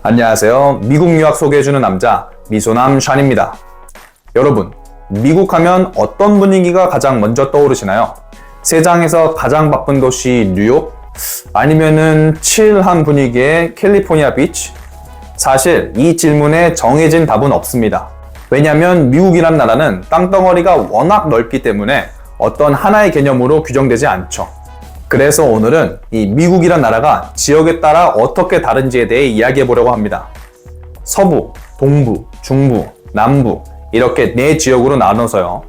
안녕하세요. 미국 유학 소개해주는 남자 미소남 샨입니다. 여러분, 미국 하면 어떤 분위기가 가장 먼저 떠오르시나요? 세상에서 가장 바쁜 도시 뉴욕? 아니면은 칠한 분위기의 캘리포니아 비치? 사실 이 질문에 정해진 답은 없습니다. 왜냐하면 미국이란 나라는 땅덩어리가 워낙 넓기 때문에 어떤 하나의 개념으로 규정되지 않죠. 그래서 오늘은 이 미국이란 나라가 지역에 따라 어떻게 다른지에 대해 이야기해 보려고 합니다. 서부, 동부, 중부, 남부 이렇게 4지역으로 나눠서요.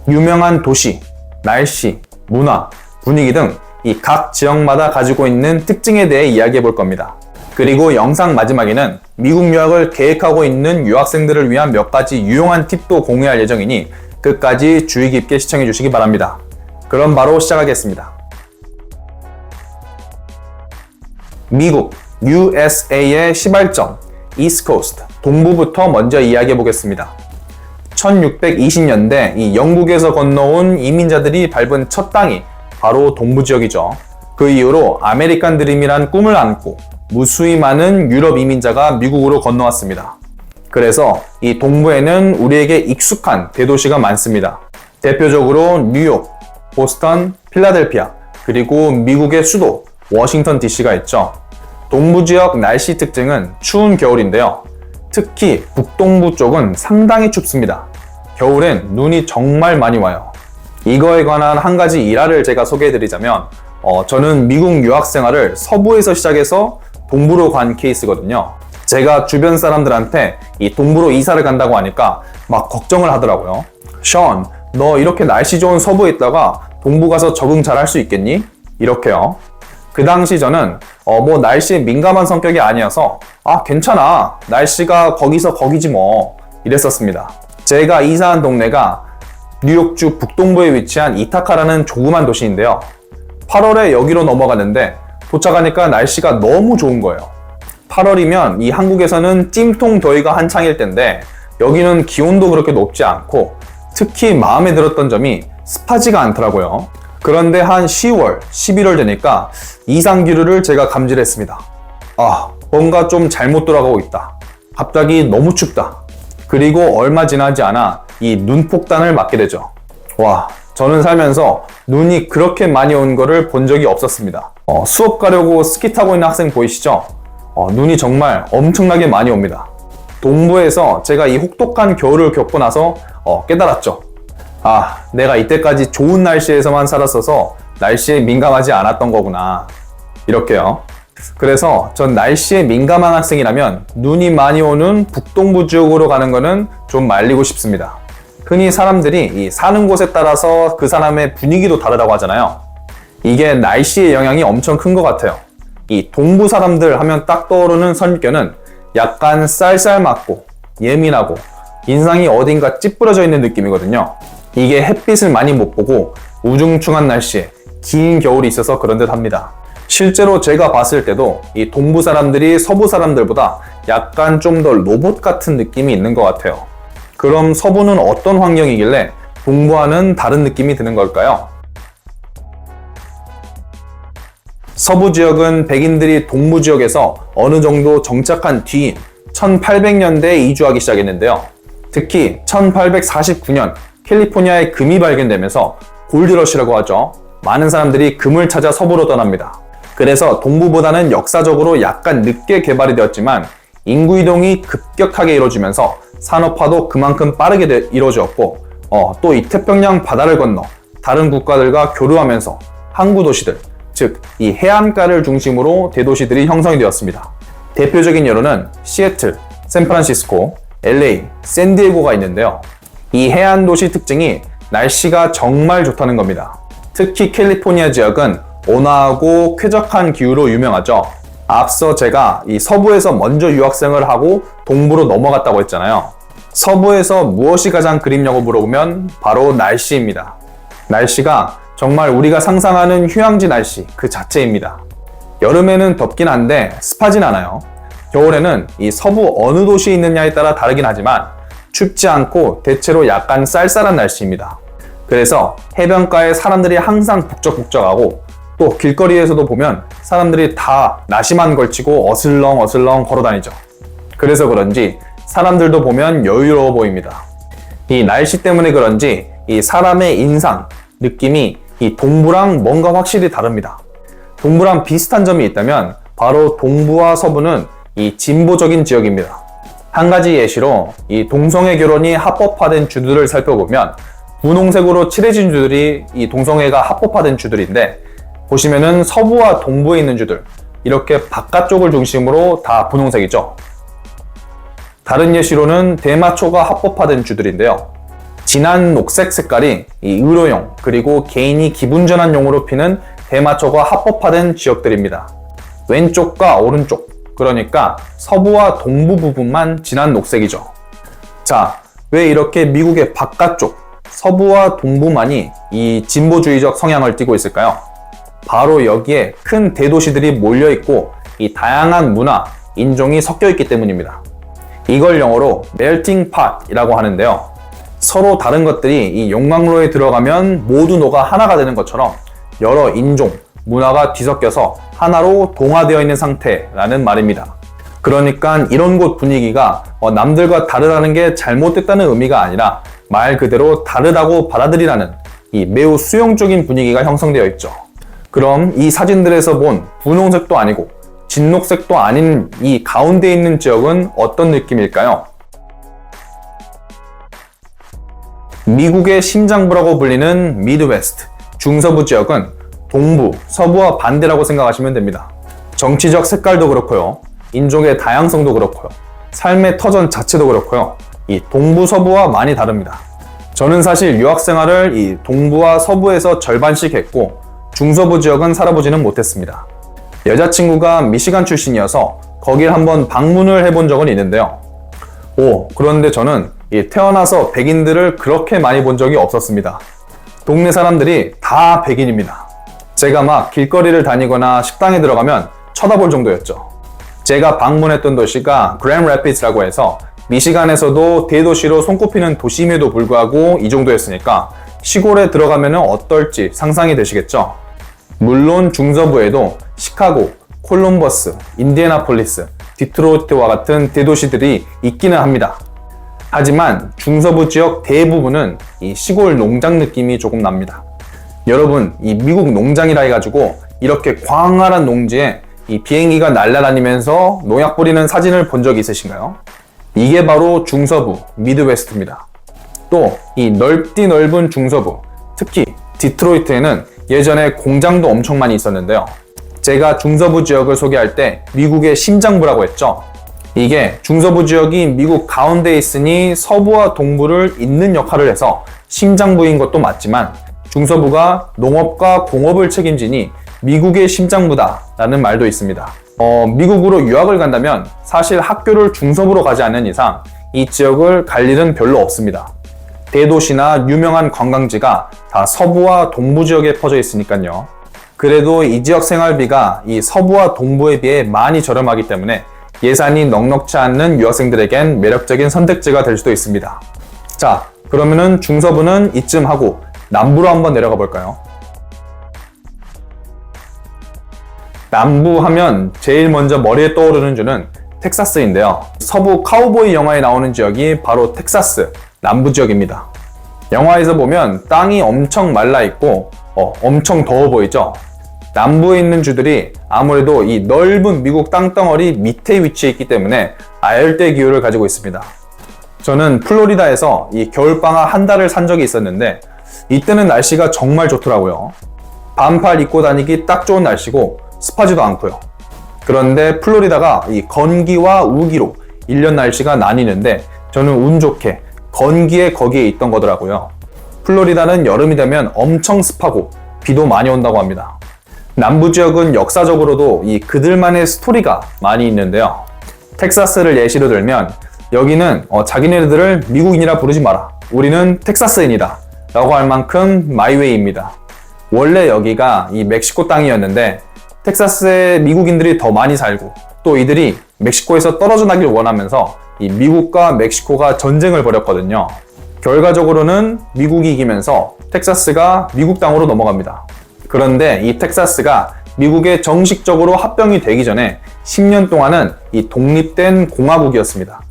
유명한 도시, 날씨, 문화, 분위기 등 이 각 지역마다 가지고 있는 특징에 대해 이야기해 볼 겁니다. 그리고 영상 마지막에는 미국 유학을 계획하고 있는 유학생들을 위한 몇 가지 유용한 팁도 공유할 예정이니 끝까지 주의 깊게 시청해 주시기 바랍니다. 그럼 바로 시작하겠습니다. 미국, USA의 시발점, East Coast, 동부부터 먼저 이야기해 보겠습니다. 1620년대 이 영국에서 건너온 이민자들이 밟은 첫 땅이 바로 동부 지역이죠. 그 이후로 아메리칸 드림이란 꿈을 안고 무수히 많은 유럽 이민자가 미국으로 건너왔습니다. 그래서 이 동부에는 우리에게 익숙한 대도시가 많습니다. 대표적으로 뉴욕, 보스턴, 필라델피아, 그리고 미국의 수도 워싱턴 DC가 있죠. 동부 지역 날씨 특징은 추운 겨울인데요. 특히 북동부 쪽은 상당히 춥습니다. 겨울엔 눈이 정말 많이 와요. 이거에 관한 한 가지 일화를 제가 소개해드리자면 저는 미국 유학 생활을 서부에서 시작해서 동부로 간 케이스거든요. 제가 주변 사람들한테 이 동부로 이사를 간다고 하니까 막 걱정을 하더라고요. 션, 너 이렇게 날씨 좋은 서부에 있다가 동부 가서 적응 잘 할 수 있겠니? 이렇게요. 그 당시 저는 뭐 날씨에 민감한 성격이 아니어서 괜찮아, 날씨가 거기서 거기지 뭐 이랬었습니다. 제가 이사한 동네가 뉴욕주 북동부에 위치한 이타카라는 조그만 도시인데요. 8월에 여기로 넘어갔는데 도착하니까 날씨가 너무 좋은 거예요. 8월이면 이 한국에서는 찜통 더위가 한창일 텐데 여기는 기온도 그렇게 높지 않고 특히 마음에 들었던 점이 습하지가 않더라고요. 그런데 한 10월, 11월 되니까 이상기류를 제가 감지했습니다. 뭔가 좀 잘못 돌아가고 있다. 갑자기 너무 춥다. 그리고 얼마 지나지 않아 이 눈폭탄을 맞게 되죠. 저는 살면서 눈이 그렇게 많이 온 거를 본 적이 없었습니다. 수업 가려고 스키 타고 있는 학생 보이시죠? 눈이 정말 엄청나게 많이 옵니다. 동부에서 제가 이 혹독한 겨울을 겪고 나서 깨달았죠. 내가 이때까지 좋은 날씨에서만 살았어서 날씨에 민감하지 않았던 거구나. 이렇게요. 그래서 전 날씨에 민감한 학생이라면 눈이 많이 오는 북동부 지역으로 가는 거는 좀 말리고 싶습니다. 흔히 사람들이 이 사는 곳에 따라서 그 사람의 분위기도 다르다고 하잖아요. 이게 날씨의 영향이 엄청 큰 것 같아요. 이 동부 사람들 하면 딱 떠오르는 선입견은 약간 쌀쌀맞고 예민하고 인상이 어딘가 찌푸려져 있는 느낌이거든요. 이게 햇빛을 많이 못 보고 우중충한 날씨에 긴 겨울이 있어서 그런 듯 합니다. 실제로 제가 봤을 때도 이 동부 사람들이 서부 사람들보다 약간 좀 더 로봇 같은 느낌이 있는 것 같아요. 그럼 서부는 어떤 환경이길래 동부와는 다른 느낌이 드는 걸까요? 서부 지역은 백인들이 동부 지역에서 어느 정도 정착한 뒤인 1800년대에 이주하기 시작했는데요. 특히 1849년 캘리포니아에 금이 발견되면서 골드러시라고 하죠. 많은 사람들이 금을 찾아 서부로 떠납니다. 그래서 동부보다는 역사적으로 약간 늦게 개발이 되었지만 인구 이동이 급격하게 이루어지면서 산업화도 그만큼 빠르게 이루어졌고 또 이 태평양 바다를 건너 다른 국가들과 교류하면서 항구 도시들, 즉 이 해안가를 중심으로 대도시들이 형성이 되었습니다. 대표적인 예로는 시애틀, 샌프란시스코, LA, 샌디에고가 있는데요. 이 해안 도시 특징이 날씨가 정말 좋다는 겁니다. 특히 캘리포니아 지역은 온화하고 쾌적한 기후로 유명하죠. 앞서 제가 이 서부에서 먼저 유학생을 하고 동부로 넘어갔다고 했잖아요. 서부에서 무엇이 가장 그립냐고 물어보면 바로 날씨입니다. 날씨가 정말 우리가 상상하는 휴양지 날씨 그 자체입니다. 여름에는 덥긴 한데 습하진 않아요. 겨울에는 이 서부 어느 도시에 있느냐에 따라 다르긴 하지만 춥지 않고 대체로 약간 쌀쌀한 날씨입니다. 그래서 해변가에 사람들이 항상 북적북적하고 또 길거리에서도 보면 사람들이 다 나시만 걸치고 어슬렁어슬렁 걸어 다니죠. 그래서 그런지 사람들도 보면 여유로워 보입니다. 이 날씨 때문에 그런지 이 사람의 인상, 느낌이 이 동부랑 뭔가 확실히 다릅니다. 동부랑 비슷한 점이 있다면 바로 동부와 서부는 이 진보적인 지역입니다. 한 가지 예시로 이 동성애 결혼이 합법화된 주들을 살펴보면 분홍색으로 칠해진 주들이 이 동성애가 합법화된 주들인데, 보시면은 서부와 동부에 있는 주들 이렇게 바깥쪽을 중심으로 다 분홍색이죠. 다른 예시로는 대마초가 합법화된 주들인데요. 진한 녹색 색깔이 이 의료용 그리고 개인이 기분 전환용으로 피는 대마초가 합법화된 지역들입니다. 왼쪽과 오른쪽, 그러니까 서부와 동부 부분만 진한 녹색이죠. 자, 왜 이렇게 미국의 바깥쪽 서부와 동부만이 이 진보주의적 성향을 띠고 있을까요? 바로 여기에 큰 대도시들이 몰려있고 이 다양한 문화, 인종이 섞여있기 때문입니다. 이걸 영어로 melting pot이라고 하는데요. 서로 다른 것들이 이 용광로에 들어가면 모두 녹아 하나가 되는 것처럼 여러 인종, 문화가 뒤섞여서 하나로 동화되어 있는 상태라는 말입니다. 그러니까 이런 곳 분위기가 남들과 다르다는 게 잘못됐다는 의미가 아니라 말 그대로 다르다고 받아들이라는 이 매우 수용적인 분위기가 형성되어 있죠. 그럼 이 사진들에서 본 분홍색도 아니고 진녹색도 아닌 이 가운데 있는 지역은 어떤 느낌일까요? 미국의 심장부라고 불리는 미드웨스트, 중서부 지역은 동부, 서부와 반대라고 생각하시면 됩니다. 정치적 색깔도 그렇고요. 인종의 다양성도 그렇고요. 삶의 터전 자체도 그렇고요. 이 동부, 서부와 많이 다릅니다. 저는 사실 유학 생활을 이 동부와 서부에서 절반씩 했고 중서부 지역은 살아보지는 못했습니다. 여자친구가 미시간 출신이어서 거길 한번 방문을 해본 적은 있는데요. 그런데 저는 태어나서 백인들을 그렇게 많이 본 적이 없었습니다. 동네 사람들이 다 백인입니다. 제가 막 길거리를 다니거나 식당에 들어가면 쳐다볼 정도였죠. 제가 방문했던 도시가 그랜드 래피드라고 해서 미시간에서도 대도시로 손꼽히는 도시임에도 불구하고 이 정도였으니까 시골에 들어가면 어떨지 상상이 되시겠죠? 물론 중서부에도 시카고, 콜럼버스, 인디애나폴리스, 디트로이트와 같은 대도시들이 있기는 합니다. 하지만 중서부 지역 대부분은 이 시골 농장 느낌이 조금 납니다. 여러분, 이 미국 농장이라 해가지고 이렇게 광활한 농지에 이 비행기가 날아다니면서 농약 뿌리는 사진을 본 적이 있으신가요? 이게 바로 중서부, 미드웨스트입니다. 또 이 넓디 넓은 중서부, 특히 디트로이트에는 예전에 공장도 엄청 많이 있었는데요. 제가 중서부 지역을 소개할 때 미국의 심장부라고 했죠. 이게 중서부 지역이 미국 가운데에 있으니 서부와 동부를 잇는 역할을 해서 심장부인 것도 맞지만, 중서부가 농업과 공업을 책임지니 미국의 심장부다 라는 말도 있습니다. 미국으로 유학을 간다면 사실 학교를 중서부로 가지 않는 이상 이 지역을 갈 일은 별로 없습니다. 대도시나 유명한 관광지가 다 서부와 동부 지역에 퍼져 있으니까요. 그래도 이 지역 생활비가 이 서부와 동부에 비해 많이 저렴하기 때문에 예산이 넉넉치 않는 유학생들에겐 매력적인 선택지가 될 수도 있습니다. 자, 그러면은 중서부는 이쯤 하고 남부로 한번 내려가 볼까요? 남부 하면 제일 먼저 머리에 떠오르는 주는 텍사스인데요. 서부 카우보이 영화에 나오는 지역이 바로 텍사스 남부 지역입니다. 영화에서 보면 땅이 엄청 말라 있고 엄청 더워 보이죠? 남부에 있는 주들이 아무래도 이 넓은 미국 땅덩어리 밑에 위치해 있기 때문에 아열대 기후를 가지고 있습니다. 저는 플로리다에서 이 겨울방학 한 달을 산 적이 있었는데 이때는 날씨가 정말 좋더라고요. 반팔 입고 다니기 딱 좋은 날씨고 습하지도 않고요. 그런데 플로리다가 이 건기와 우기로 1년 날씨가 나뉘는데 저는 운 좋게 건기에 거기에 있던 거더라고요. 플로리다는 여름이 되면 엄청 습하고 비도 많이 온다고 합니다. 남부 지역은 역사적으로도 이 그들만의 스토리가 많이 있는데요. 텍사스를 예시로 들면 여기는 자기네들을 미국인이라 부르지 마라, 우리는 텍사스인이다 라고 할 만큼 마이웨이입니다. 원래 여기가 이 멕시코 땅이었는데 텍사스에 미국인들이 더 많이 살고 또 이들이 멕시코에서 떨어져 나길 원하면서 이 미국과 멕시코가 전쟁을 벌였거든요. 결과적으로는 미국이 이기면서 텍사스가 미국 땅으로 넘어갑니다. 그런데 이 텍사스가 미국에 정식적으로 합병이 되기 전에 10년 동안은 이 독립된 공화국이었습니다.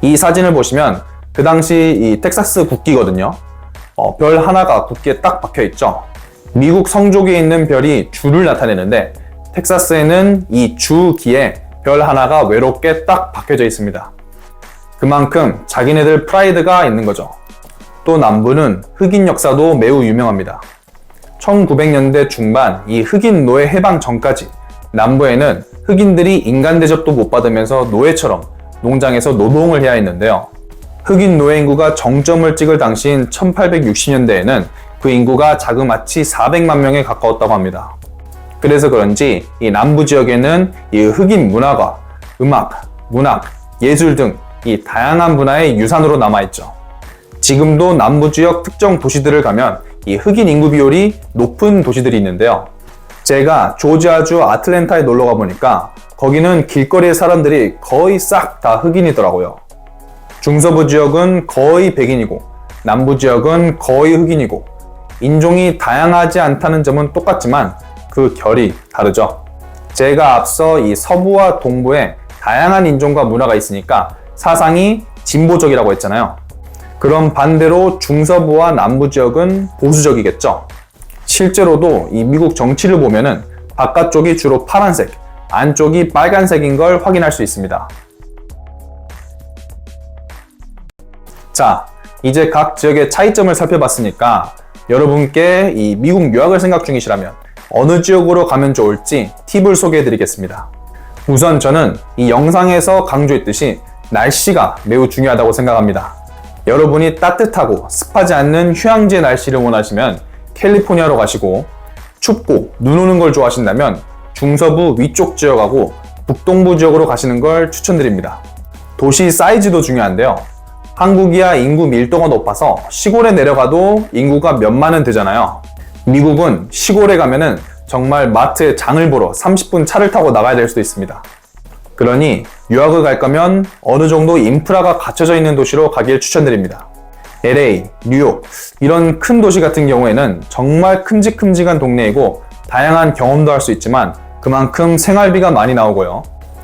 이 사진을 보시면 그 당시 이 텍사스 국기거든요. 별 하나가 국기에 딱 박혀 있죠. 미국 성족에 있는 별이 주를 나타내는데 텍사스에는 이 주기에 별 하나가 외롭게 딱 박혀져 있습니다. 그만큼 자기네들 프라이드가 있는 거죠. 또 남부는 흑인 역사도 매우 유명합니다. 1900년대 중반 이 흑인 노예 해방 전까지 남부에는 흑인들이 인간 대접도 못 받으면서 노예처럼 농장에서 노동을 해야 했는데요. 흑인 노예 인구가 정점을 찍을 당시인 1860년대에는 그 인구가 자그마치 400만 명에 가까웠다고 합니다. 그래서 그런지 이 남부 지역에는 이 흑인 문화가 음악, 문학, 예술 등 이 다양한 문화의 유산으로 남아있죠. 지금도 남부 지역 특정 도시들을 가면 이 흑인 인구 비율이 높은 도시들이 있는데요. 제가 조지아주 아틀랜타에 놀러 가보니까 거기는 길거리의 사람들이 거의 싹 다 흑인이더라고요. 중서부 지역은 거의 백인이고 남부 지역은 거의 흑인이고 인종이 다양하지 않다는 점은 똑같지만 그 결이 다르죠. 제가 앞서 이 서부와 동부에 다양한 인종과 문화가 있으니까 사상이 진보적이라고 했잖아요. 그럼 반대로 중서부와 남부 지역은 보수적이겠죠. 실제로도 이 미국 정치를 보면은 바깥쪽이 주로 파란색, 안쪽이 빨간색인 걸 확인할 수 있습니다. 자, 이제 각 지역의 차이점을 살펴봤으니까 여러분께 이 미국 유학을 생각 중이시라면 어느 지역으로 가면 좋을지 팁을 소개해 드리겠습니다. 우선 저는 이 영상에서 강조했듯이 날씨가 매우 중요하다고 생각합니다. 여러분이 따뜻하고 습하지 않는 휴양지의 날씨를 원하시면 캘리포니아로 가시고, 춥고 눈 오는 걸 좋아하신다면 중서부 위쪽 지역하고 북동부 지역으로 가시는 걸 추천드립니다. 도시 사이즈도 중요한데요. 한국이야 인구 밀도가 높아서 시골에 내려가도 인구가 몇만은 되잖아요. 미국은 시골에 가면은 정말 마트에 장을 보러 30분 차를 타고 나가야 될 수도 있습니다. 그러니 유학을 갈 거면 어느 정도 인프라가 갖춰져 있는 도시로 가길 추천드립니다. LA, 뉴욕 이런 큰 도시 같은 경우에는 정말 큼직큼직한 동네이고 다양한 경험도 할 수 있지만 그만큼 생활비가 많이 나오고요.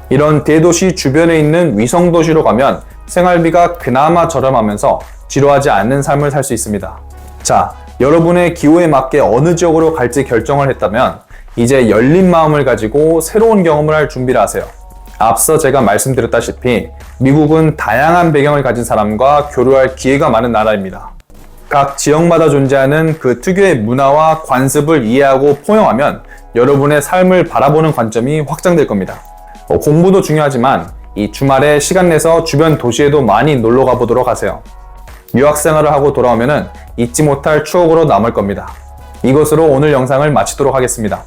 이런 대도시 주변에 있는 위성도시로 가면 생활비가 그나마 저렴하면서 지루하지 않는 삶을 살 수 있습니다. 자, 여러분의 기호에 맞게 어느 지역으로 갈지 결정을 했다면 이제 열린 마음을 가지고 새로운 경험을 할 준비를 하세요. 앞서 제가 말씀드렸다시피 미국은 다양한 배경을 가진 사람과 교류할 기회가 많은 나라입니다. 각 지역마다 존재하는 그 특유의 문화와 관습을 이해하고 포용하면 여러분의 삶을 바라보는 관점이 확장될 겁니다. 공부도 중요하지만 이 주말에 시간 내서 주변 도시에도 많이 놀러 가보도록 하세요. 유학 생활을 하고 돌아오면 잊지 못할 추억으로 남을 겁니다. 이것으로 오늘 영상을 마치도록 하겠습니다.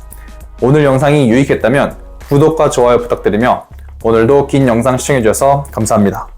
오늘 영상이 유익했다면 구독과 좋아요 부탁드리며 오늘도 긴 영상 시청해주셔서 감사합니다.